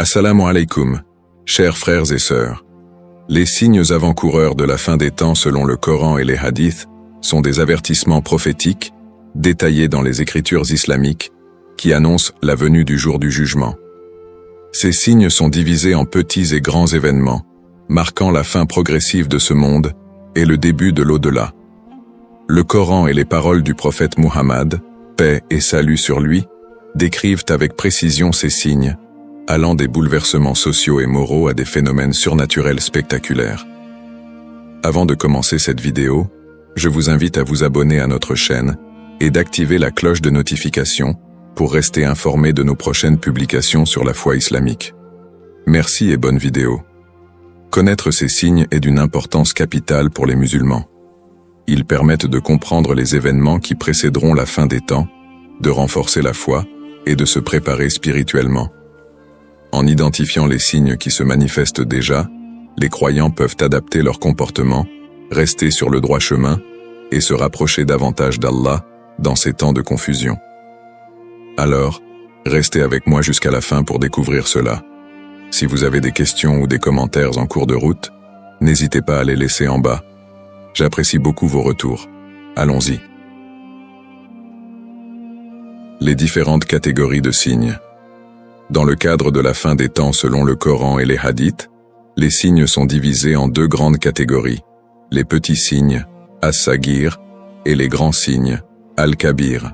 Assalamu alaikum, chers frères et sœurs. Les signes avant-coureurs de la fin des temps selon le Coran et les hadiths sont des avertissements prophétiques, détaillés dans les écritures islamiques, qui annoncent la venue du jour du jugement. Ces signes sont divisés en petits et grands événements, marquant la fin progressive de ce monde et le début de l'au-delà. Le Coran et les paroles du prophète Muhammad, paix et salut sur lui, décrivent avec précision ces signes, allant des bouleversements sociaux et moraux à des phénomènes surnaturels spectaculaires. Avant de commencer cette vidéo, je vous invite à vous abonner à notre chaîne et d'activer la cloche de notification pour rester informé de nos prochaines publications sur la foi islamique. Merci et bonne vidéo. Connaître ces signes est d'une importance capitale pour les musulmans. Ils permettent de comprendre les événements qui précéderont la fin des temps, de renforcer la foi et de se préparer spirituellement. En identifiant les signes qui se manifestent déjà, les croyants peuvent adapter leur comportement, rester sur le droit chemin et se rapprocher davantage d'Allah dans ces temps de confusion. Alors, restez avec moi jusqu'à la fin pour découvrir cela. Si vous avez des questions ou des commentaires en cours de route, n'hésitez pas à les laisser en bas. J'apprécie beaucoup vos retours. Allons-y. Les différentes catégories de signes. Dans le cadre de la fin des temps selon le Coran et les hadiths, les signes sont divisés en deux grandes catégories, les petits signes, as-sagir, et les grands signes, al-kabir.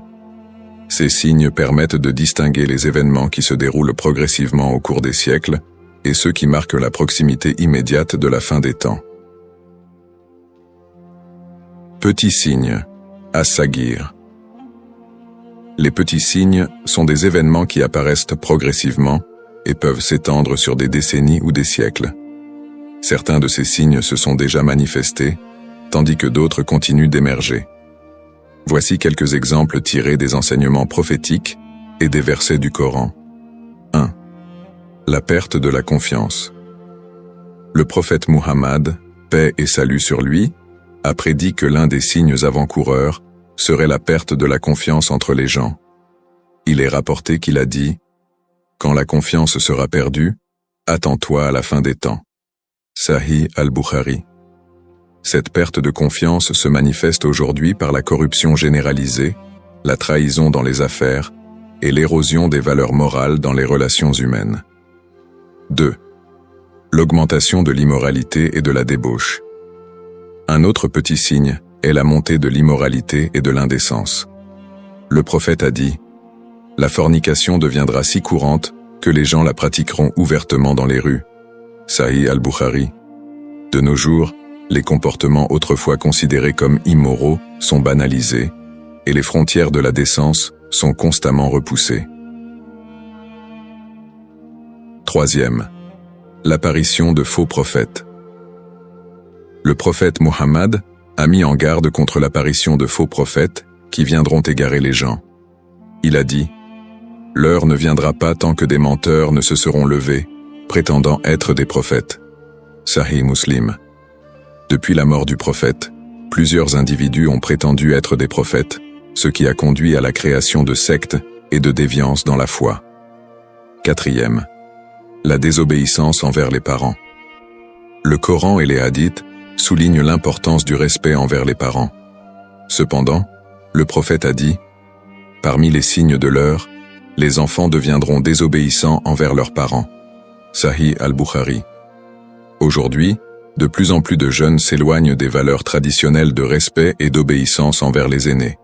Ces signes permettent de distinguer les événements qui se déroulent progressivement au cours des siècles et ceux qui marquent la proximité immédiate de la fin des temps. Petits signes, as-sagir. Les petits signes sont des événements qui apparaissent progressivement et peuvent s'étendre sur des décennies ou des siècles. Certains de ces signes se sont déjà manifestés, tandis que d'autres continuent d'émerger. Voici quelques exemples tirés des enseignements prophétiques et des versets du Coran. 1. La perte de la confiance. Le prophète Muhammad, paix et salut sur lui, a prédit que l'un des signes avant-coureurs serait la perte de la confiance entre les gens. Il est rapporté qu'il a dit « Quand la confiance sera perdue, attends-toi à la fin des temps. » Sahih al-Bukhari. Cette perte de confiance se manifeste aujourd'hui par la corruption généralisée, la trahison dans les affaires et l'érosion des valeurs morales dans les relations humaines. 2. L'augmentation de l'immoralité et de la débauche. Un autre petit signe est la montée de l'immoralité et de l'indécence. Le prophète a dit « La fornication deviendra si courante que les gens la pratiqueront ouvertement dans les rues. » Sahih al-Bukhari. De nos jours, les comportements autrefois considérés comme immoraux sont banalisés et les frontières de la décence sont constamment repoussées. 3. L'apparition de faux prophètes. Le prophète Muhammad a mis en garde contre l'apparition de faux prophètes qui viendront égarer les gens. Il a dit « L'heure ne viendra pas tant que des menteurs ne se seront levés, prétendant être des prophètes. » Sahih Muslim. Depuis la mort du prophète, plusieurs individus ont prétendu être des prophètes, ce qui a conduit à la création de sectes et de déviances dans la foi. 4. La désobéissance envers les parents. Le Coran et les hadiths soulignent l'importance du respect envers les parents. Cependant, le prophète a dit « Parmi les signes de l'heure, les enfants deviendront désobéissants envers leurs parents. » Sahih al-Bukhari. Aujourd'hui, de plus en plus de jeunes s'éloignent des valeurs traditionnelles de respect et d'obéissance envers les aînés.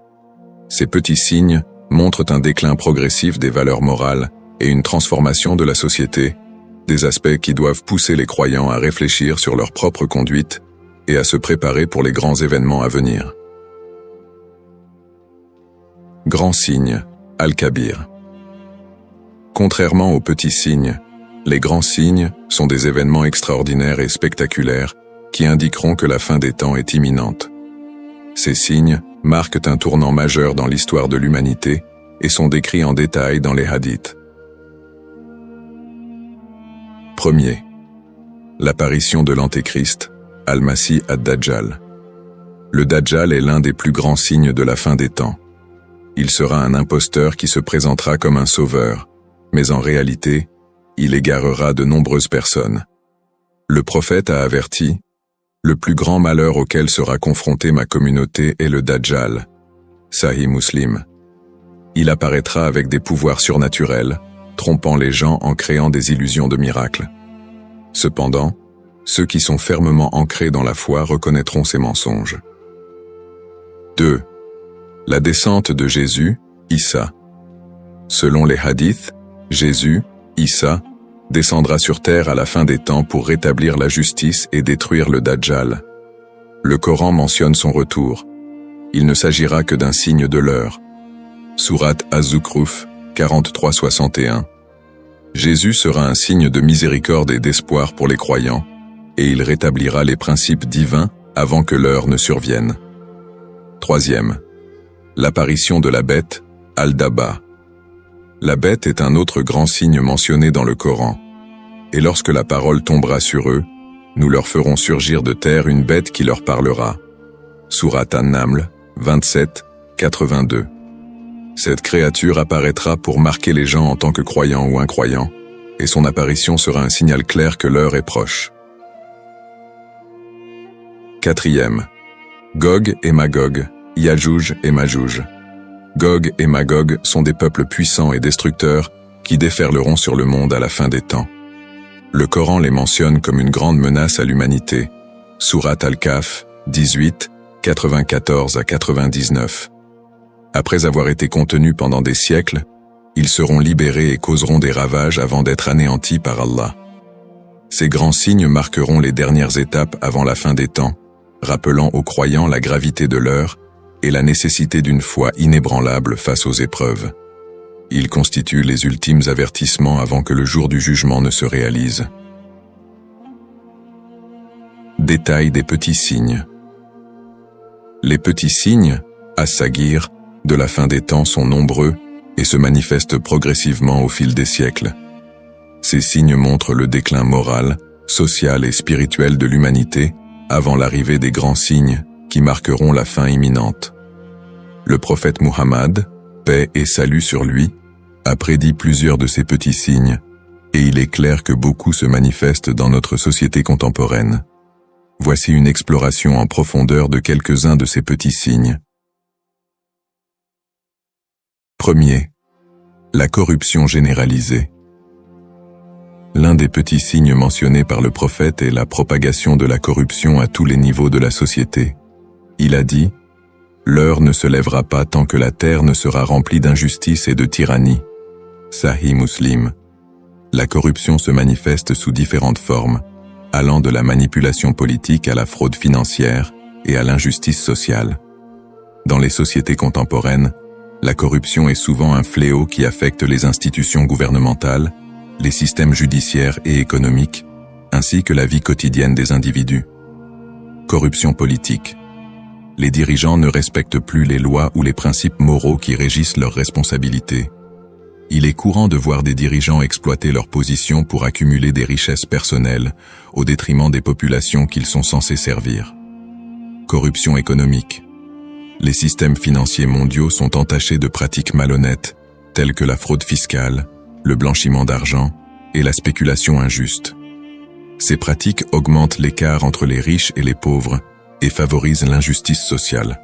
Ces petits signes montrent un déclin progressif des valeurs morales et une transformation de la société, des aspects qui doivent pousser les croyants à réfléchir sur leur propre conduite et à se préparer pour les grands événements à venir. Grand signe, al-Kabir. Contrairement aux petits signes, les grands signes sont des événements extraordinaires et spectaculaires qui indiqueront que la fin des temps est imminente. Ces signes marquent un tournant majeur dans l'histoire de l'humanité et sont décrits en détail dans les hadiths. 1. L'apparition de l'Antéchrist, Al-Masih ad-Dajjal. Le Dajjal est l'un des plus grands signes de la fin des temps. Il sera un imposteur qui se présentera comme un sauveur, mais en réalité, il égarera de nombreuses personnes. Le prophète a averti, « Le plus grand malheur auquel sera confrontée ma communauté est le Dajjal. » Sahih Muslim. Il apparaîtra avec des pouvoirs surnaturels, trompant les gens en créant des illusions de miracles. Cependant, ceux qui sont fermement ancrés dans la foi reconnaîtront ces mensonges. 2. La descente de Jésus, Issa. Selon les hadiths, Jésus, Issa, descendra sur terre à la fin des temps pour rétablir la justice et détruire le Dajjal. Le Coran mentionne son retour. Il ne s'agira que d'un signe de l'heure. Sourate Az-Zukhruf, 43-61. Jésus sera un signe de miséricorde et d'espoir pour les croyants, et il rétablira les principes divins avant que l'heure ne survienne. 3. L'apparition de la bête, Al-Daba. La bête est un autre grand signe mentionné dans le Coran. Et lorsque la parole tombera sur eux, nous leur ferons surgir de terre une bête qui leur parlera. Sourate An-Naml, 27, 82. Cette créature apparaîtra pour marquer les gens en tant que croyants ou incroyants, et son apparition sera un signal clair que l'heure est proche. 4. Gog et Magog, Yajouj et Majouj. Gog et Magog sont des peuples puissants et destructeurs qui déferleront sur le monde à la fin des temps. Le Coran les mentionne comme une grande menace à l'humanité. Sourate Al-Kahf, 18, 94 à 99. Après avoir été contenus pendant des siècles, ils seront libérés et causeront des ravages avant d'être anéantis par Allah. Ces grands signes marqueront les dernières étapes avant la fin des temps, rappelant aux croyants la gravité de l'heure et la nécessité d'une foi inébranlable face aux épreuves. Ils constituent les ultimes avertissements avant que le jour du jugement ne se réalise. Détail des petits signes. Les petits signes, as-sagir, de la fin des temps sont nombreux et se manifestent progressivement au fil des siècles. Ces signes montrent le déclin moral, social et spirituel de l'humanité avant l'arrivée des grands signes qui marqueront la fin imminente. Le prophète Muhammad, paix et salut sur lui, a prédit plusieurs de ces petits signes, et il est clair que beaucoup se manifestent dans notre société contemporaine. Voici une exploration en profondeur de quelques-uns de ces petits signes. Premier, la corruption généralisée. L'un des petits signes mentionnés par le prophète est la propagation de la corruption à tous les niveaux de la société. Il a dit « L'heure ne se lèvera pas tant que la terre ne sera remplie d'injustice et de tyrannie. » Sahih Muslim. La corruption se manifeste sous différentes formes, allant de la manipulation politique à la fraude financière et à l'injustice sociale. Dans les sociétés contemporaines, la corruption est souvent un fléau qui affecte les institutions gouvernementales, les systèmes judiciaires et économiques, ainsi que la vie quotidienne des individus. Corruption politique. Les dirigeants ne respectent plus les lois ou les principes moraux qui régissent leurs responsabilités. Il est courant de voir des dirigeants exploiter leur position pour accumuler des richesses personnelles au détriment des populations qu'ils sont censés servir. Corruption économique. Les systèmes financiers mondiaux sont entachés de pratiques malhonnêtes, telles que la fraude fiscale, le blanchiment d'argent et la spéculation injuste. Ces pratiques augmentent l'écart entre les riches et les pauvres et favorisent l'injustice sociale.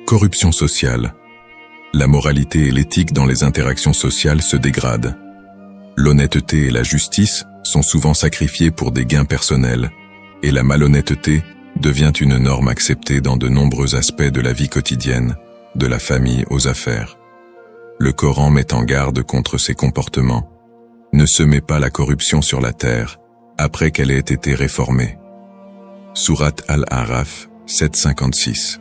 Corruption sociale. La moralité et l'éthique dans les interactions sociales se dégradent. L'honnêteté et la justice sont souvent sacrifiées pour des gains personnels, et la malhonnêteté devient une norme acceptée dans de nombreux aspects de la vie quotidienne, de la famille aux affaires. Le Coran met en garde contre ces comportements. Ne semez pas la corruption sur la terre, après qu'elle ait été réformée. Sourate Al-A'raf, 7,56.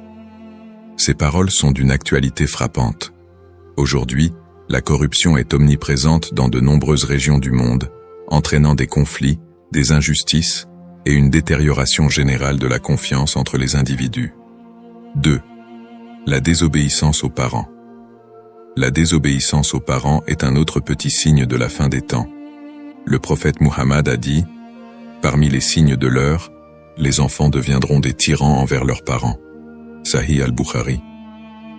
Ces paroles sont d'une actualité frappante. Aujourd'hui, la corruption est omniprésente dans de nombreuses régions du monde, entraînant des conflits, des injustices et une détérioration générale de la confiance entre les individus. 2. La désobéissance aux parents. La désobéissance aux parents est un autre petit signe de la fin des temps. Le prophète Muhammad a dit « Parmi les signes de l'heure, les enfants deviendront des tyrans envers leurs parents. » Sahih al-Bukhari.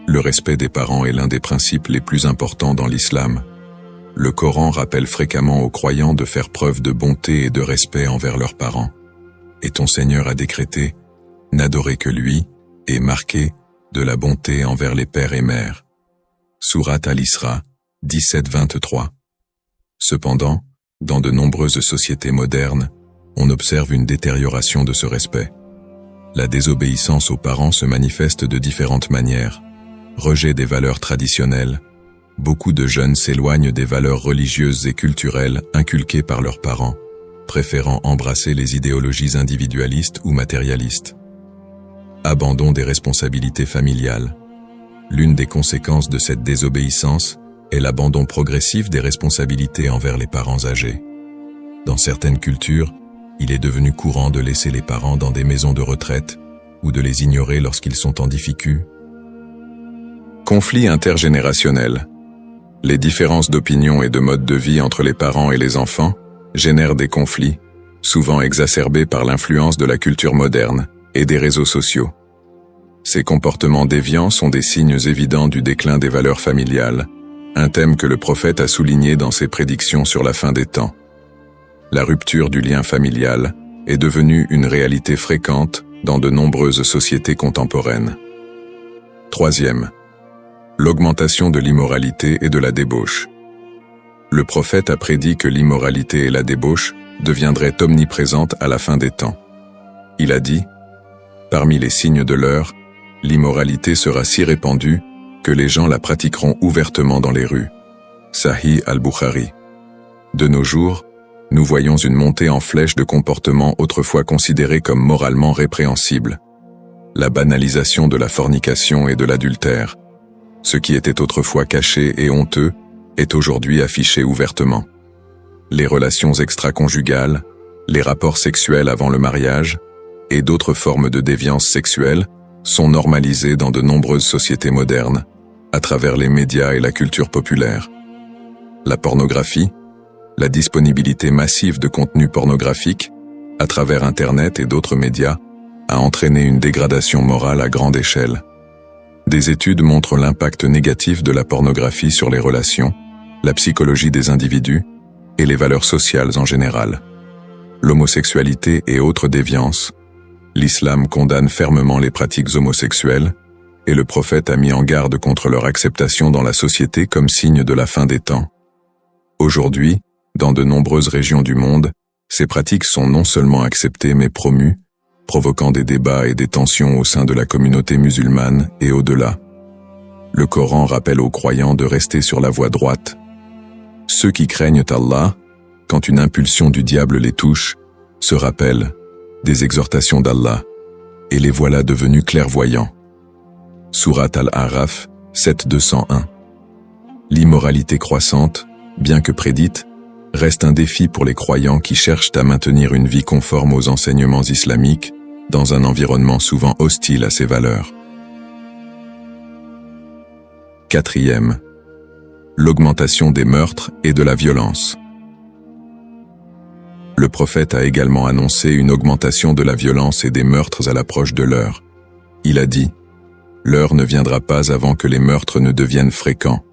Le respect des parents est l'un des principes les plus importants dans l'islam. Le Coran rappelle fréquemment aux croyants de faire preuve de bonté et de respect envers leurs parents. Et ton Seigneur a décrété, n'adorez que lui, et marqué, de la bonté envers les pères et mères. Sourate Al-Isra, 17-23. Cependant, dans de nombreuses sociétés modernes, on observe une détérioration de ce respect. La désobéissance aux parents se manifeste de différentes manières. Rejet des valeurs traditionnelles. Beaucoup de jeunes s'éloignent des valeurs religieuses et culturelles inculquées par leurs parents, préférant embrasser les idéologies individualistes ou matérialistes. Abandon des responsabilités familiales. L'une des conséquences de cette désobéissance est l'abandon progressif des responsabilités envers les parents âgés. Dans certaines cultures, il est devenu courant de laisser les parents dans des maisons de retraite ou de les ignorer lorsqu'ils sont en difficulté. Conflits intergénérationnels. Les différences d'opinion et de mode de vie entre les parents et les enfants génèrent des conflits, souvent exacerbés par l'influence de la culture moderne et des réseaux sociaux. Ces comportements déviants sont des signes évidents du déclin des valeurs familiales, un thème que le prophète a souligné dans ses prédictions sur la fin des temps. La rupture du lien familial est devenue une réalité fréquente dans de nombreuses sociétés contemporaines. Troisième, l'augmentation de l'immoralité et de la débauche. Le prophète a prédit que l'immoralité et la débauche deviendraient omniprésentes à la fin des temps. Il a dit, « Parmi les signes de l'heure, l'immoralité sera si répandue que les gens la pratiqueront ouvertement dans les rues. » Sahih al-Bukhari. De nos jours, nous voyons une montée en flèche de comportements autrefois considérés comme moralement répréhensibles. La banalisation de la fornication et de l'adultère. Ce qui était autrefois caché et honteux est aujourd'hui affiché ouvertement. Les relations extra-conjugales, les rapports sexuels avant le mariage et d'autres formes de déviance sexuelle sont normalisés dans de nombreuses sociétés modernes, à travers les médias et la culture populaire. La pornographie, la disponibilité massive de contenus pornographiques, à travers Internet et d'autres médias, a entraîné une dégradation morale à grande échelle. Des études montrent l'impact négatif de la pornographie sur les relations, la psychologie des individus et les valeurs sociales en général. L'homosexualité et autres déviances. L'islam condamne fermement les pratiques homosexuelles et le prophète a mis en garde contre leur acceptation dans la société comme signe de la fin des temps. Aujourd'hui, dans de nombreuses régions du monde, ces pratiques sont non seulement acceptées mais promues, provoquant des débats et des tensions au sein de la communauté musulmane et au-delà. Le Coran rappelle aux croyants de rester sur la voie droite. Ceux qui craignent Allah, quand une impulsion du diable les touche, se rappellent des exhortations d'Allah, et les voilà devenus clairvoyants. Sourate Al-A'raf, 7-201. L'immoralité croissante, bien que prédite, reste un défi pour les croyants qui cherchent à maintenir une vie conforme aux enseignements islamiques dans un environnement souvent hostile à ces valeurs. Quatrième, l'augmentation des meurtres et de la violence. Le prophète a également annoncé une augmentation de la violence et des meurtres à l'approche de l'heure. Il a dit, « L'heure ne viendra pas avant que les meurtres ne deviennent fréquents. »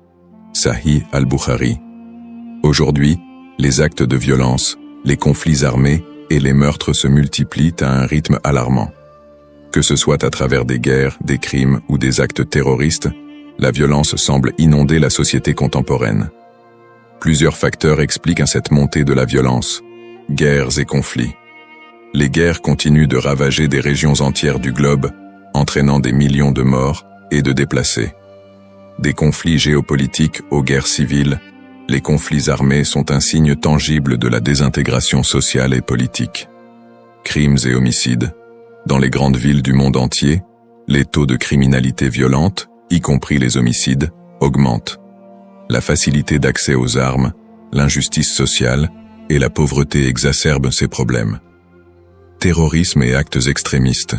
Sahih al-Bukhari. Aujourd'hui, les actes de violence, les conflits armés et les meurtres se multiplient à un rythme alarmant. Que ce soit à travers des guerres, des crimes ou des actes terroristes, la violence semble inonder la société contemporaine. Plusieurs facteurs expliquent cette montée de la violence. Guerres et conflits. Les guerres continuent de ravager des régions entières du globe, entraînant des millions de morts et de déplacés. Des conflits géopolitiques aux guerres civiles, les conflits armés sont un signe tangible de la désintégration sociale et politique. Crimes et homicides. Dans les grandes villes du monde entier, les taux de criminalité violente, y compris les homicides, augmentent. La facilité d'accès aux armes, l'injustice sociale et la pauvreté exacerbent ces problèmes. Terrorisme et actes extrémistes.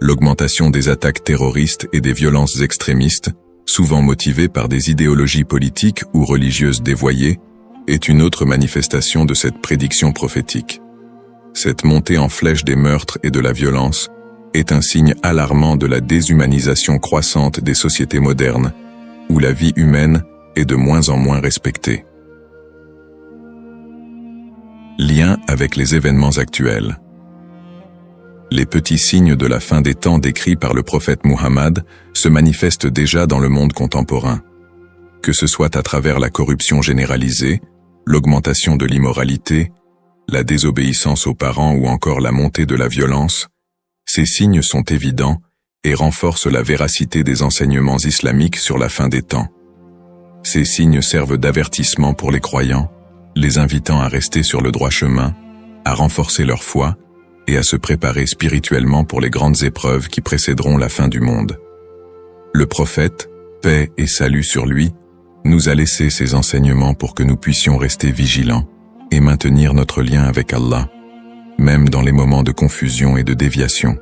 L'augmentation des attaques terroristes et des violences extrémistes, souvent motivées par des idéologies politiques ou religieuses dévoyées, est une autre manifestation de cette prédiction prophétique. Cette montée en flèche des meurtres et de la violence est un signe alarmant de la déshumanisation croissante des sociétés modernes, où la vie humaine est de moins en moins respectée. Lien avec les événements actuels. Les petits signes de la fin des temps décrits par le prophète Muhammad se manifestent déjà dans le monde contemporain. Que ce soit à travers la corruption généralisée, l'augmentation de l'immoralité, la désobéissance aux parents ou encore la montée de la violence, ces signes sont évidents et renforcent la véracité des enseignements islamiques sur la fin des temps. Ces signes servent d'avertissement pour les croyants, les invitant à rester sur le droit chemin, à renforcer leur foi et à se préparer spirituellement pour les grandes épreuves qui précéderont la fin du monde. Le prophète, paix et salut sur lui, nous a laissé ces enseignements pour que nous puissions rester vigilants et maintenir notre lien avec Allah, même dans les moments de confusion et de déviation.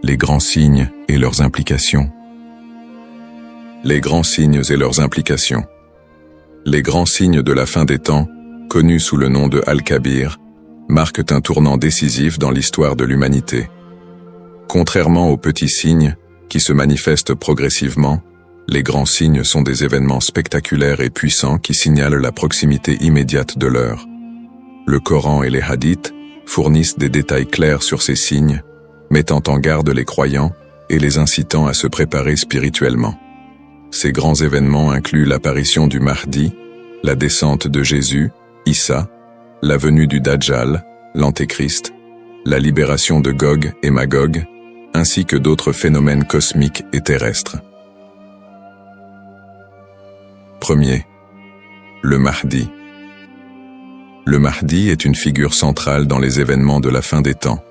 Les grands signes et leurs implications. Les grands signes et leurs implications. Les grands signes de la fin des temps, connus sous le nom de Al-Kabir, marquent un tournant décisif dans l'histoire de l'humanité. Contrairement aux petits signes, qui se manifestent progressivement, les grands signes sont des événements spectaculaires et puissants qui signalent la proximité immédiate de l'heure. Le Coran et les hadiths fournissent des détails clairs sur ces signes, mettant en garde les croyants et les incitant à se préparer spirituellement. Ces grands événements incluent l'apparition du Mahdi, la descente de Jésus, Issa, la venue du Dajjal, l'Antéchrist, la libération de Gog et Magog, ainsi que d'autres phénomènes cosmiques et terrestres. Premier, le Mahdi. Le Mahdi est une figure centrale dans les événements de la fin des temps.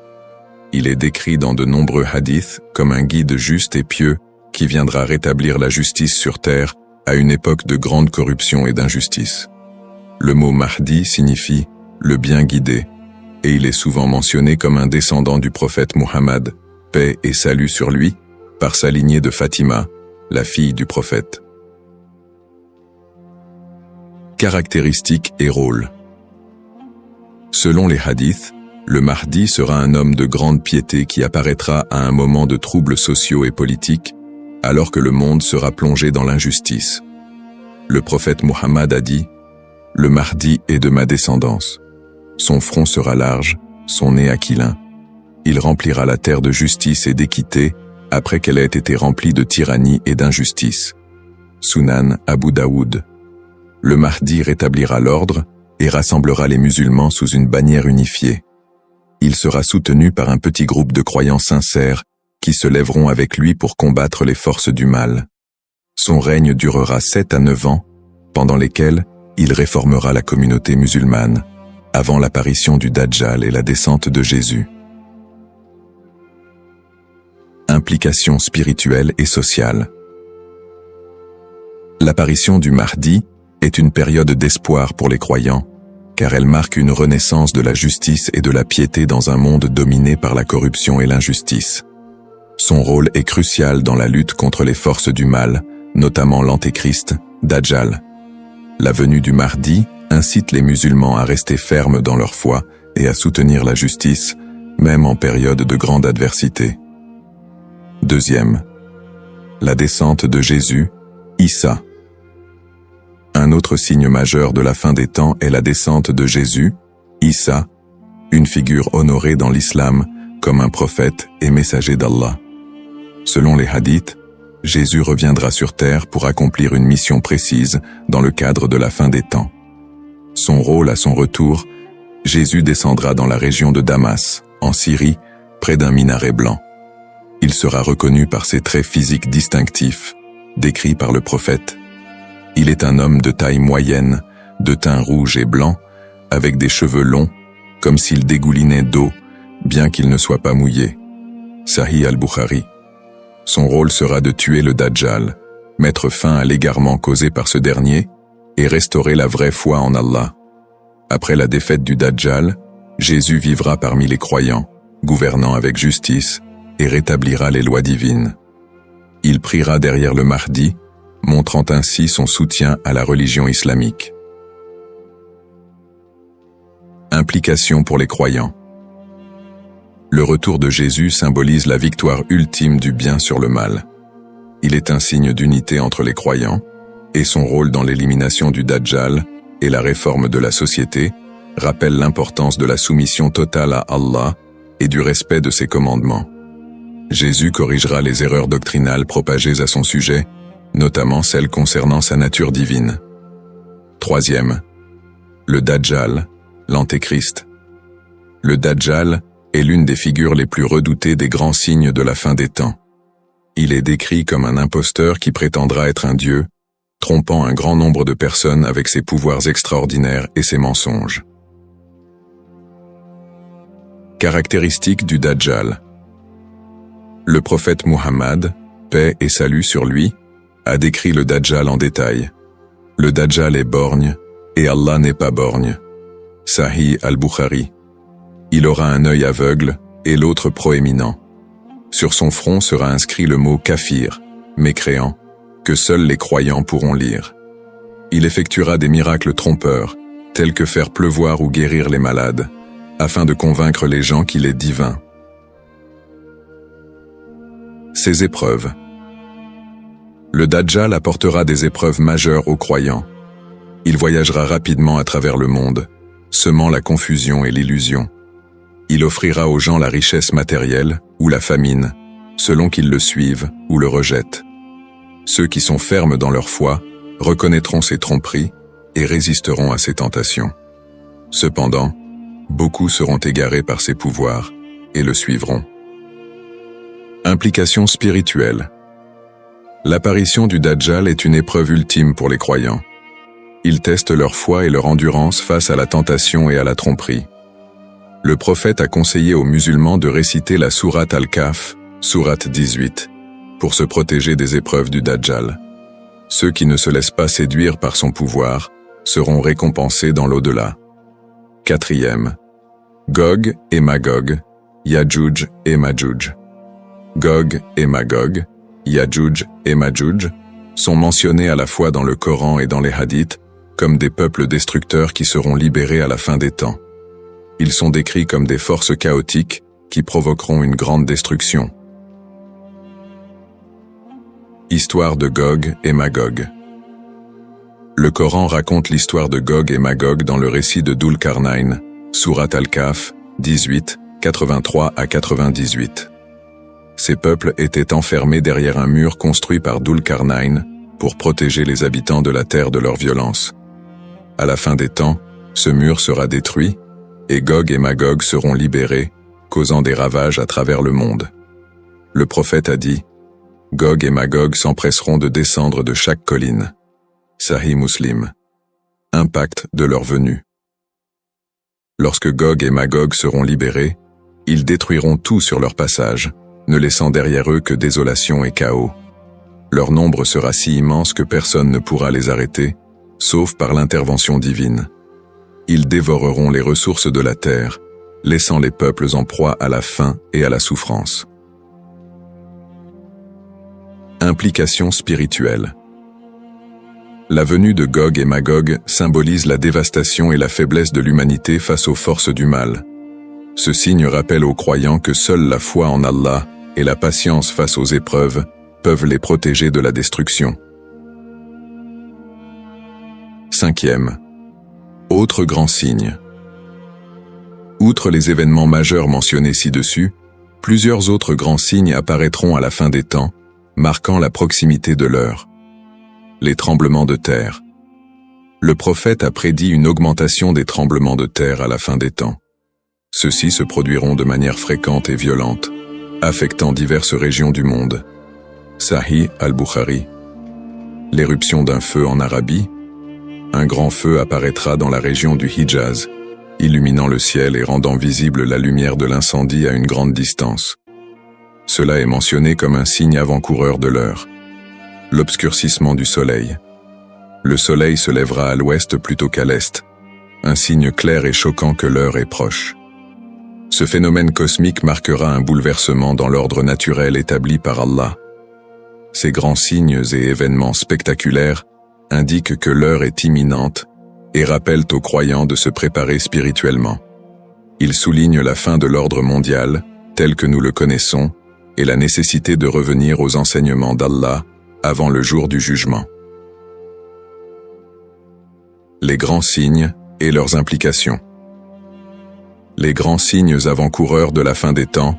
Il est décrit dans de nombreux hadiths comme un guide juste et pieux qui viendra rétablir la justice sur terre à une époque de grande corruption et d'injustice. Le mot Mahdi signifie « le bien guidé » et il est souvent mentionné comme un descendant du prophète Muhammad, paix et salut sur lui, par sa lignée de Fatima, la fille du prophète. Caractéristiques et rôle. Selon les hadiths, le Mahdi sera un homme de grande piété qui apparaîtra à un moment de troubles sociaux et politiques, alors que le monde sera plongé dans l'injustice. Le prophète Muhammad a dit « Le Mahdi est de ma descendance. Son front sera large, son nez aquilin. Il remplira la terre de justice et d'équité après qu'elle ait été remplie de tyrannie et d'injustice. » Sunan Abu Daoud. Le Mahdi rétablira l'ordre et rassemblera les musulmans sous une bannière unifiée. Il sera soutenu par un petit groupe de croyants sincères qui se lèveront avec lui pour combattre les forces du mal. Son règne durera 7 à 9 ans, pendant lesquels il réformera la communauté musulmane, avant l'apparition du Dajjal et la descente de Jésus. Implications spirituelles et sociales. L'apparition du Mahdi est une période d'espoir pour les croyants, car elle marque une renaissance de la justice et de la piété dans un monde dominé par la corruption et l'injustice. Son rôle est crucial dans la lutte contre les forces du mal, notamment l'Antéchrist, Dajjal. La venue du Mahdi incite les musulmans à rester fermes dans leur foi et à soutenir la justice, même en période de grande adversité. Deuxième, la descente de Jésus, Issa. Un autre signe majeur de la fin des temps est la descente de Jésus, Issa, une figure honorée dans l'islam comme un prophète et messager d'Allah. Selon les hadiths, Jésus reviendra sur terre pour accomplir une mission précise dans le cadre de la fin des temps. Son rôle à son retour, Jésus descendra dans la région de Damas, en Syrie, près d'un minaret blanc. Il sera reconnu par ses traits physiques distinctifs, décrits par le prophète. Il est un homme de taille moyenne, de teint rouge et blanc, avec des cheveux longs, comme s'il dégoulinait d'eau, bien qu'il ne soit pas mouillé. Sahih al-Bukhari. Son rôle sera de tuer le Dajjal, mettre fin à l'égarement causé par ce dernier et restaurer la vraie foi en Allah. Après la défaite du Dajjal, Jésus vivra parmi les croyants, gouvernant avec justice et rétablira les lois divines. Il priera derrière le Mahdi, montrant ainsi son soutien à la religion islamique. Implications pour les croyants. Le retour de Jésus symbolise la victoire ultime du bien sur le mal. Il est un signe d'unité entre les croyants, et son rôle dans l'élimination du Dajjal et la réforme de la société rappellent l'importance de la soumission totale à Allah et du respect de ses commandements. Jésus corrigera les erreurs doctrinales propagées à son sujet, notamment celles concernant sa nature divine. Troisième, le Dajjal, l'Antéchrist. Le Dajjal est l'une des figures les plus redoutées des grands signes de la fin des temps. Il est décrit comme un imposteur qui prétendra être un dieu, trompant un grand nombre de personnes avec ses pouvoirs extraordinaires et ses mensonges. Caractéristiques du Dajjal. Le prophète Muhammad, paix et salut sur lui, a décrit le Dajjal en détail. Le Dajjal est borgne, et Allah n'est pas borgne. Sahih al-Bukhari. Il aura un œil aveugle et l'autre proéminent. Sur son front sera inscrit le mot kafir, mécréant, que seuls les croyants pourront lire. Il effectuera des miracles trompeurs, tels que faire pleuvoir ou guérir les malades, afin de convaincre les gens qu'il est divin. Ses épreuves. Le Dajjal apportera des épreuves majeures aux croyants. Il voyagera rapidement à travers le monde, semant la confusion et l'illusion. Il offrira aux gens la richesse matérielle ou la famine, selon qu'ils le suivent ou le rejettent. Ceux qui sont fermes dans leur foi reconnaîtront ses tromperies et résisteront à ses tentations. Cependant, beaucoup seront égarés par ses pouvoirs et le suivront. Implications spirituelles. L'apparition du Dajjal est une épreuve ultime pour les croyants. Il teste leur foi et leur endurance face à la tentation et à la tromperie. Le prophète a conseillé aux musulmans de réciter la sourate Al-Kahf, sourate 18, pour se protéger des épreuves du Dajjal. Ceux qui ne se laissent pas séduire par son pouvoir seront récompensés dans l'au-delà. Quatrième, Gog et Magog, Ya'juj et Ma'juj. Gog et Magog, Ya'juj et Ma'juj, sont mentionnés à la fois dans le Coran et dans les hadiths comme des peuples destructeurs qui seront libérés à la fin des temps. Ils sont décrits comme des forces chaotiques qui provoqueront une grande destruction. Histoire de Gog et Magog. Le Coran raconte l'histoire de Gog et Magog dans le récit de Dhul Qarnayn, sourate Al-Kahf, 18, 83 à 98. Ces peuples étaient enfermés derrière un mur construit par Dhul Qarnayn pour protéger les habitants de la terre de leur violence. À la fin des temps, ce mur sera détruit et Gog et Magog seront libérés, causant des ravages à travers le monde. Le prophète a dit « Gog et Magog s'empresseront de descendre de chaque colline. » Sahih Muslim. Impact de leur venue. Lorsque Gog et Magog seront libérés, ils détruiront tout sur leur passage, ne laissant derrière eux que désolation et chaos. Leur nombre sera si immense que personne ne pourra les arrêter, sauf par l'intervention divine. Ils dévoreront les ressources de la terre, laissant les peuples en proie à la faim et à la souffrance. Implications spirituelles. La venue de Gog et Magog symbolise la dévastation et la faiblesse de l'humanité face aux forces du mal. Ce signe rappelle aux croyants que seule la foi en Allah et la patience face aux épreuves peuvent les protéger de la destruction. Cinquième. Autre grand signe. Outre les événements majeurs mentionnés ci-dessus, plusieurs autres grands signes apparaîtront à la fin des temps, marquant la proximité de l'heure. Les tremblements de terre. Le prophète a prédit une augmentation des tremblements de terre à la fin des temps. Ceux-ci se produiront de manière fréquente et violente, affectant diverses régions du monde. Sahih al-Bukhari. L'éruption d'un feu en Arabie. Un grand feu apparaîtra dans la région du Hijaz, illuminant le ciel et rendant visible la lumière de l'incendie à une grande distance. Cela est mentionné comme un signe avant-coureur de l'heure. L'obscurcissement du soleil. Le soleil se lèvera à l'ouest plutôt qu'à l'est, un signe clair et choquant que l'heure est proche. Ce phénomène cosmique marquera un bouleversement dans l'ordre naturel établi par Allah. Ces grands signes et événements spectaculaires indiquent que l'heure est imminente et rappellent aux croyants de se préparer spirituellement. Ils soulignent la fin de l'ordre mondial, tel que nous le connaissons, et la nécessité de revenir aux enseignements d'Allah avant le jour du jugement. Les grands signes et leurs implications. Les grands signes avant-coureurs de la fin des temps,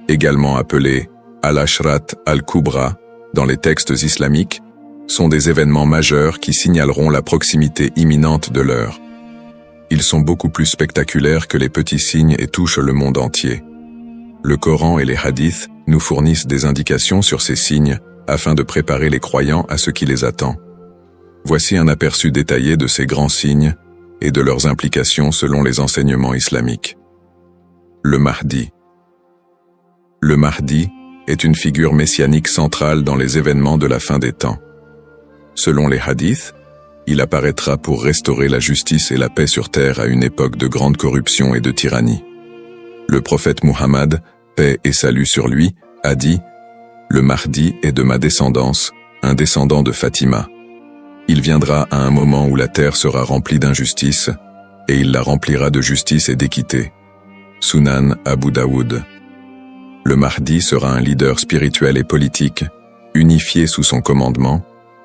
également appelés Al-Ashrat al-Kubra dans les textes islamiques, sont des événements majeurs qui signaleront la proximité imminente de l'heure. Ils sont beaucoup plus spectaculaires que les petits signes et touchent le monde entier. Le Coran et les hadiths nous fournissent des indications sur ces signes afin de préparer les croyants à ce qui les attend. Voici un aperçu détaillé de ces grands signes et de leurs implications selon les enseignements islamiques. Le Mahdi. Le Mahdi est une figure messianique centrale dans les événements de la fin des temps. Selon les hadiths, il apparaîtra pour restaurer la justice et la paix sur terre à une époque de grande corruption et de tyrannie. Le prophète Muhammad, paix et salut sur lui, a dit « Le Mahdi est de ma descendance, un descendant de Fatima. Il viendra à un moment où la terre sera remplie d'injustice, et il la remplira de justice et d'équité. » Sunan Abu Daoud. Le Mahdi sera un leader spirituel et politique, unifié sous son commandement.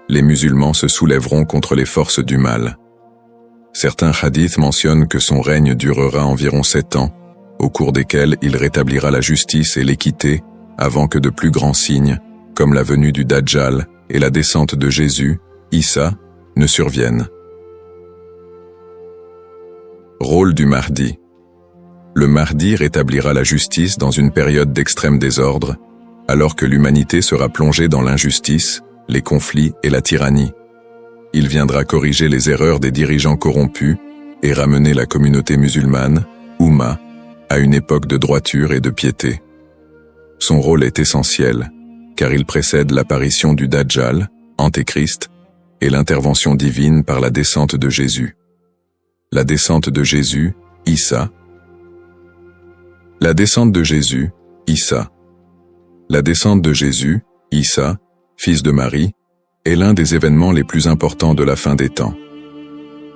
Les musulmans se soulèveront contre les forces du mal. Certains hadiths mentionnent que son règne durera environ 7 ans, au cours desquels il rétablira la justice et l'équité avant que de plus grands signes, comme la venue du Dajjal et la descente de Jésus, Issa, ne surviennent. Rôle du Mahdi. Le Mahdi rétablira la justice dans une période d'extrême désordre, alors que l'humanité sera plongée dans l'injustice, les conflits et la tyrannie. Il viendra corriger les erreurs des dirigeants corrompus et ramener la communauté musulmane, Oumma, à une époque de droiture et de piété. Son rôle est essentiel, car il précède l'apparition du Dajjal, Antéchrist, et l'intervention divine par la descente de Jésus. La descente de Jésus, Issa. La descente de Jésus, Issa. La descente de Jésus, Issa, fils de Marie, est l'un des événements les plus importants de la fin des temps.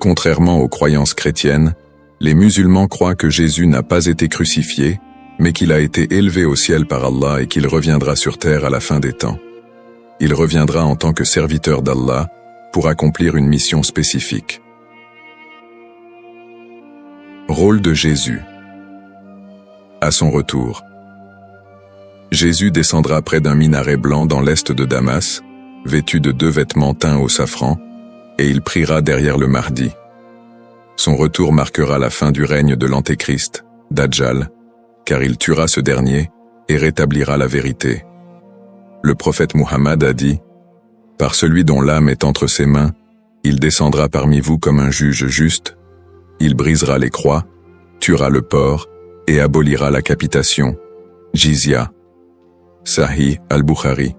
Contrairement aux croyances chrétiennes, les musulmans croient que Jésus n'a pas été crucifié, mais qu'il a été élevé au ciel par Allah et qu'il reviendra sur terre à la fin des temps. Il reviendra en tant que serviteur d'Allah pour accomplir une mission spécifique. Rôle de Jésus. À son retour, Jésus descendra près d'un minaret blanc dans l'est de Damas, vêtu de 2 vêtements teints au safran, et il priera derrière le Mahdi. Son retour marquera la fin du règne de l'Antéchrist, Dajjal, car il tuera ce dernier et rétablira la vérité. Le prophète Muhammad a dit « Par celui dont l'âme est entre ses mains, il descendra parmi vous comme un juge juste, il brisera les croix, tuera le porc et abolira la capitation, jizya. » Sahih al-Bukhari.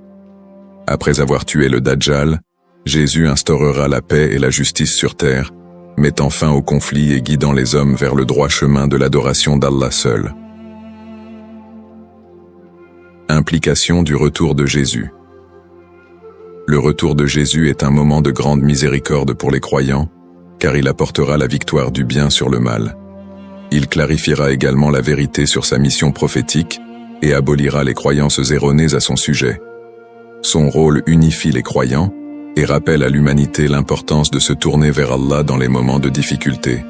Après avoir tué le Dajjal, Jésus instaurera la paix et la justice sur terre, mettant fin au conflit et guidant les hommes vers le droit chemin de l'adoration d'Allah seul. Implication du retour de Jésus. Le retour de Jésus est un moment de grande miséricorde pour les croyants, car il apportera la victoire du bien sur le mal. Il clarifiera également la vérité sur sa mission prophétique et abolira les croyances erronées à son sujet. Son rôle unifie les croyants et rappelle à l'humanité l'importance de se tourner vers Allah dans les moments de difficulté.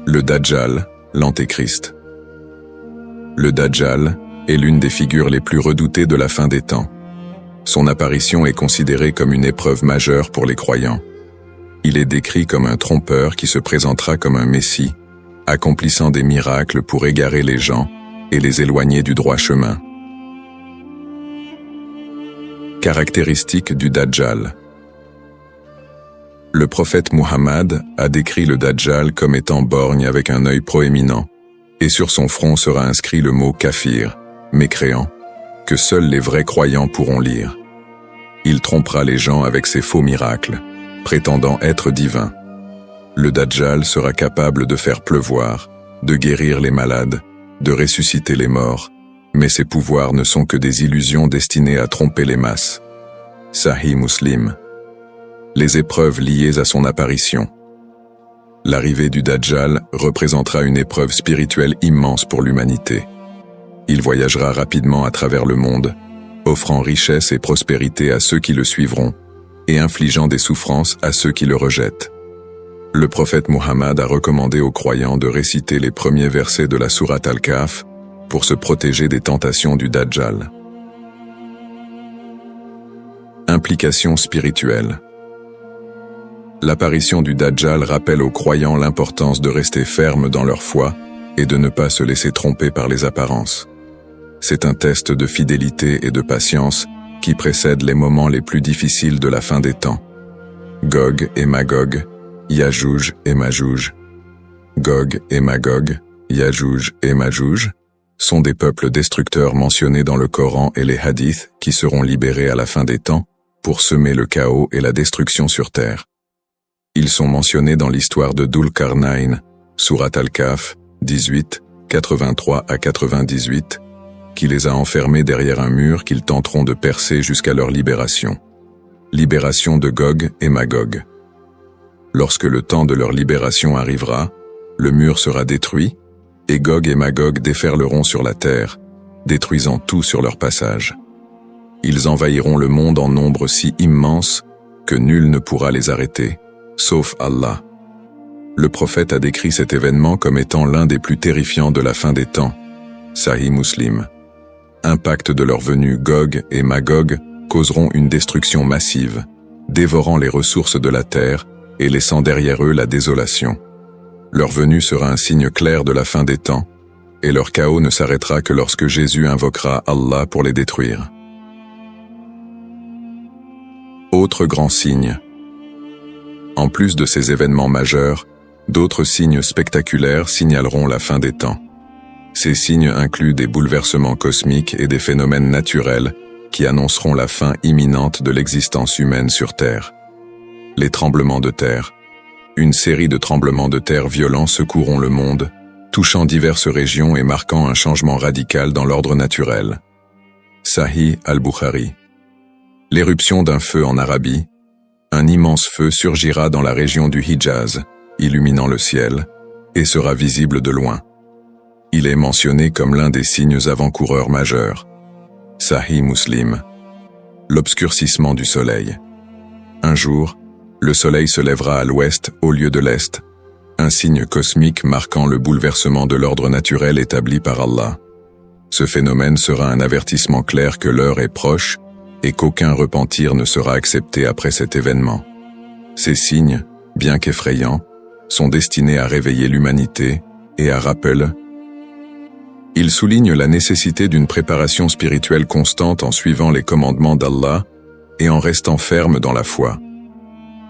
Le Dajjal, l'Antéchrist. Le Dajjal est l'une des figures les plus redoutées de la fin des temps. Son apparition est considérée comme une épreuve majeure pour les croyants. Il est décrit comme un trompeur qui se présentera comme un messie, accomplissant des miracles pour égarer les gens et les éloigner du droit chemin. Caractéristiques du Dajjal. Le prophète Muhammad a décrit le Dajjal comme étant borgne avec un œil proéminent, et sur son front sera inscrit le mot kafir, mécréant, que seuls les vrais croyants pourront lire. Il trompera les gens avec ses faux miracles, prétendant être divin. Le Dajjal sera capable de faire pleuvoir, de guérir les malades, de ressusciter les morts, mais ses pouvoirs ne sont que des illusions destinées à tromper les masses. Sahih Muslim. Les épreuves liées à son apparition. L'arrivée du Dajjal représentera une épreuve spirituelle immense pour l'humanité. Il voyagera rapidement à travers le monde, offrant richesse et prospérité à ceux qui le suivront, et infligeant des souffrances à ceux qui le rejettent. Le prophète Muhammad a recommandé aux croyants de réciter les premiers versets de la sourate Al-Kahf pour se protéger des tentations du Dajjal. Implication spirituelle. L'apparition du Dajjal rappelle aux croyants l'importance de rester fermes dans leur foi et de ne pas se laisser tromper par les apparences. C'est un test de fidélité et de patience qui précède les moments les plus difficiles de la fin des temps. Gog et Magog, Yajouj et Majouj. Gog et Magog, Yajouj et Majouj sont des peuples destructeurs mentionnés dans le Coran et les hadiths qui seront libérés à la fin des temps pour semer le chaos et la destruction sur terre. Ils sont mentionnés dans l'histoire de Dhul Qarnayn, sourate Al-Kahf, 18, 83 à 98, qui les a enfermés derrière un mur qu'ils tenteront de percer jusqu'à leur libération. Libération de Gog et Magog. Lorsque le temps de leur libération arrivera, le mur sera détruit, et Gog et Magog déferleront sur la terre, détruisant tout sur leur passage. Ils envahiront le monde en nombre si immense que nul ne pourra les arrêter, sauf Allah. Le prophète a décrit cet événement comme étant l'un des plus terrifiants de la fin des temps. Sahih Muslim. Impact de leur venue, Gog et Magog causeront une destruction massive, dévorant les ressources de la terre et laissant derrière eux la désolation. Leur venue sera un signe clair de la fin des temps, et leur chaos ne s'arrêtera que lorsque Jésus invoquera Allah pour les détruire. Autre grand signe. En plus de ces événements majeurs, d'autres signes spectaculaires signaleront la fin des temps. Ces signes incluent des bouleversements cosmiques et des phénomènes naturels qui annonceront la fin imminente de l'existence humaine sur Terre. Les tremblements de terre. Une série de tremblements de terre violents secoueront le monde, touchant diverses régions et marquant un changement radical dans l'ordre naturel. Sahih al-Bukhari. L'éruption d'un feu en Arabie. Un immense feu surgira dans la région du Hijaz, illuminant le ciel, et sera visible de loin. Il est mentionné comme l'un des signes avant-coureurs majeurs. Sahih Muslim. L'obscurcissement du soleil. Un jour, le soleil se lèvera à l'ouest au lieu de l'est, un signe cosmique marquant le bouleversement de l'ordre naturel établi par Allah. Ce phénomène sera un avertissement clair que l'heure est proche et qu'aucun repentir ne sera accepté après cet événement. Ces signes, bien qu'effrayants, sont destinés à réveiller l'humanité et à rappeler. Ils soulignent la nécessité d'une préparation spirituelle constante en suivant les commandements d'Allah et en restant ferme dans la foi.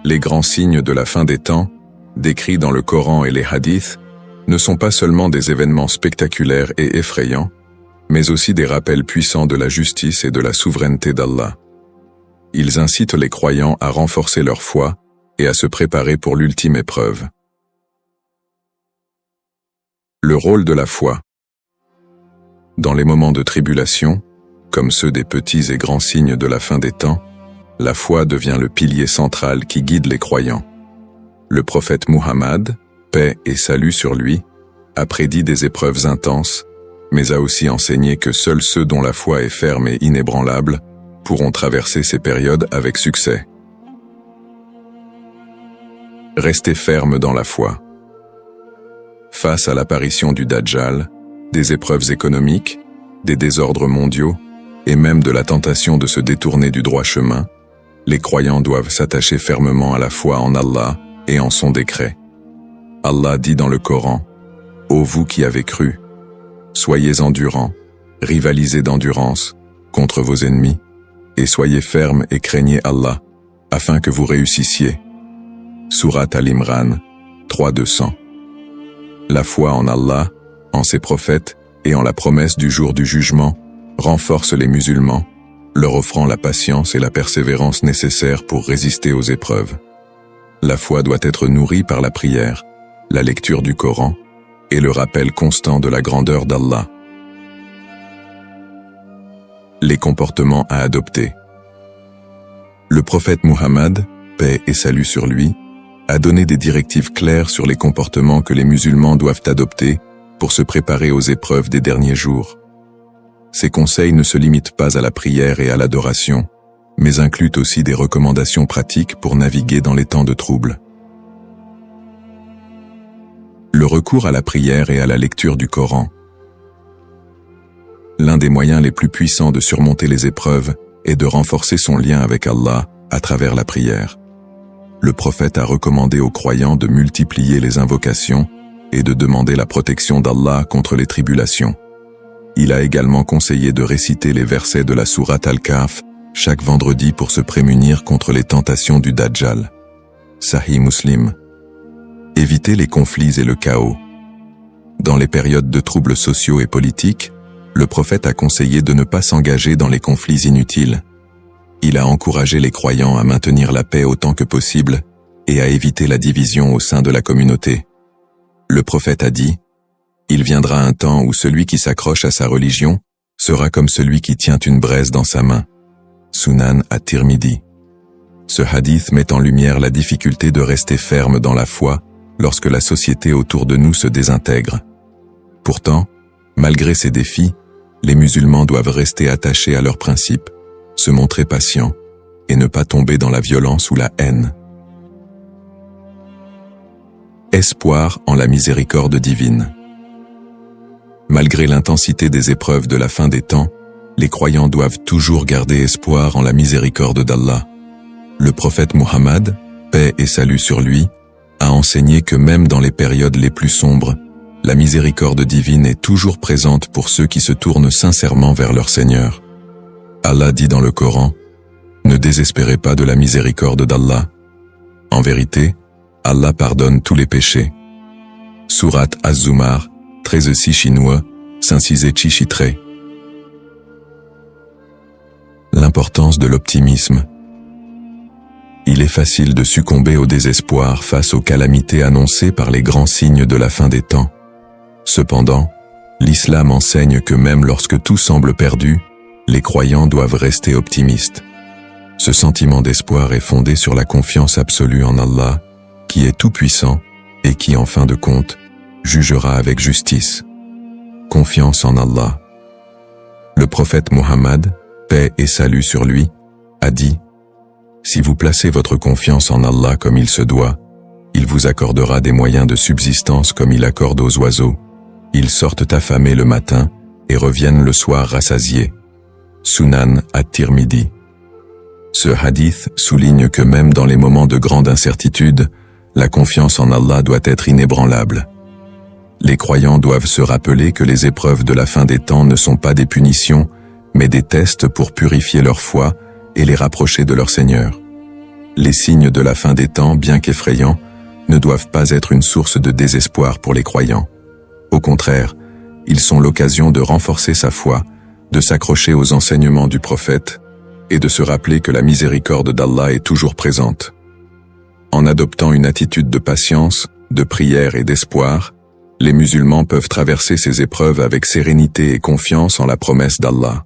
Les grands signes de la fin des temps, décrits dans le Coran et les hadiths, ne sont pas seulement des événements spectaculaires et effrayants, mais aussi des rappels puissants de la justice et de la souveraineté d'Allah. Ils incitent les croyants à renforcer leur foi et à se préparer pour l'ultime épreuve. Le rôle de la foi. Dans les moments de tribulation, comme ceux des petits et grands signes de la fin des temps, la foi devient le pilier central qui guide les croyants. Le prophète Muhammad, paix et salut sur lui, a prédit des épreuves intenses, mais a aussi enseigné que seuls ceux dont la foi est ferme et inébranlable pourront traverser ces périodes avec succès. Restez ferme dans la foi. Face à l'apparition du Dajjal, des épreuves économiques, des désordres mondiaux, et même de la tentation de se détourner du droit chemin, les croyants doivent s'attacher fermement à la foi en Allah et en son décret. Allah dit dans le Coran, « Ô vous qui avez cru, soyez endurants, rivalisez d'endurance contre vos ennemis, et soyez fermes et craignez Allah, afin que vous réussissiez. » Sourate Al-Imran, 3-200. La foi en Allah, en ses prophètes et en la promesse du jour du jugement renforce les musulmans, leur offrant la patience et la persévérance nécessaires pour résister aux épreuves. La foi doit être nourrie par la prière, la lecture du Coran et le rappel constant de la grandeur d'Allah. Les comportements à adopter. Le prophète Muhammad, paix et salut sur lui, a donné des directives claires sur les comportements que les musulmans doivent adopter pour se préparer aux épreuves des derniers jours. Ces conseils ne se limitent pas à la prière et à l'adoration, mais incluent aussi des recommandations pratiques pour naviguer dans les temps de trouble. recours à la prière et à la lecture du Coran. L'un des moyens les plus puissants de surmonter les épreuves est de renforcer son lien avec Allah à travers la prière. Le prophète a recommandé aux croyants de multiplier les invocations et de demander la protection d'Allah contre les tribulations. Il a également conseillé de réciter les versets de la sourate Al-Kahf chaque vendredi pour se prémunir contre les tentations du Dajjal. Sahih Muslim. Éviter les conflits et le chaos. Dans les périodes de troubles sociaux et politiques, le prophète a conseillé de ne pas s'engager dans les conflits inutiles. Il a encouragé les croyants à maintenir la paix autant que possible et à éviter la division au sein de la communauté. Le prophète a dit « Il viendra un temps où celui qui s'accroche à sa religion sera comme celui qui tient une braise dans sa main. » Sunan at-Tirmidhi. Ce hadith met en lumière la difficulté de rester ferme dans la foi lorsque la société autour de nous se désintègre. Pourtant, malgré ces défis, les musulmans doivent rester attachés à leurs principes, se montrer patients et ne pas tomber dans la violence ou la haine. Espoir en la miséricorde divine. Malgré l'intensité des épreuves de la fin des temps, les croyants doivent toujours garder espoir en la miséricorde d'Allah. Le prophète Muhammad, paix et salut sur lui, a enseigné que même dans les périodes les plus sombres, la miséricorde divine est toujours présente pour ceux qui se tournent sincèrement vers leur Seigneur. Allah dit dans le Coran, « Ne désespérez pas de la miséricorde d'Allah. En vérité, Allah pardonne tous les péchés. » Sourate Az-Zumar, 13 chinois, 5 chichitre. L'importance de l'optimisme. Il est facile de succomber au désespoir face aux calamités annoncées par les grands signes de la fin des temps. Cependant, l'islam enseigne que même lorsque tout semble perdu, les croyants doivent rester optimistes. Ce sentiment d'espoir est fondé sur la confiance absolue en Allah, qui est tout-puissant et qui, en fin de compte, jugera avec justice. Confiance en Allah. Le prophète Muhammad, paix et salut sur lui, a dit « Si vous placez votre confiance en Allah comme il se doit, il vous accordera des moyens de subsistance comme il accorde aux oiseaux. Ils sortent affamés le matin et reviennent le soir rassasiés. » Sunan at-Tirmidhi. Ce hadith souligne que même dans les moments de grande incertitude, la confiance en Allah doit être inébranlable. Les croyants doivent se rappeler que les épreuves de la fin des temps ne sont pas des punitions, mais des tests pour purifier leur foi et les rapprocher de leur Seigneur. Les signes de la fin des temps, bien qu'effrayants, ne doivent pas être une source de désespoir pour les croyants. Au contraire, ils sont l'occasion de renforcer sa foi, de s'accrocher aux enseignements du prophète et de se rappeler que la miséricorde d'Allah est toujours présente. En adoptant une attitude de patience, de prière et d'espoir, les musulmans peuvent traverser ces épreuves avec sérénité et confiance en la promesse d'Allah.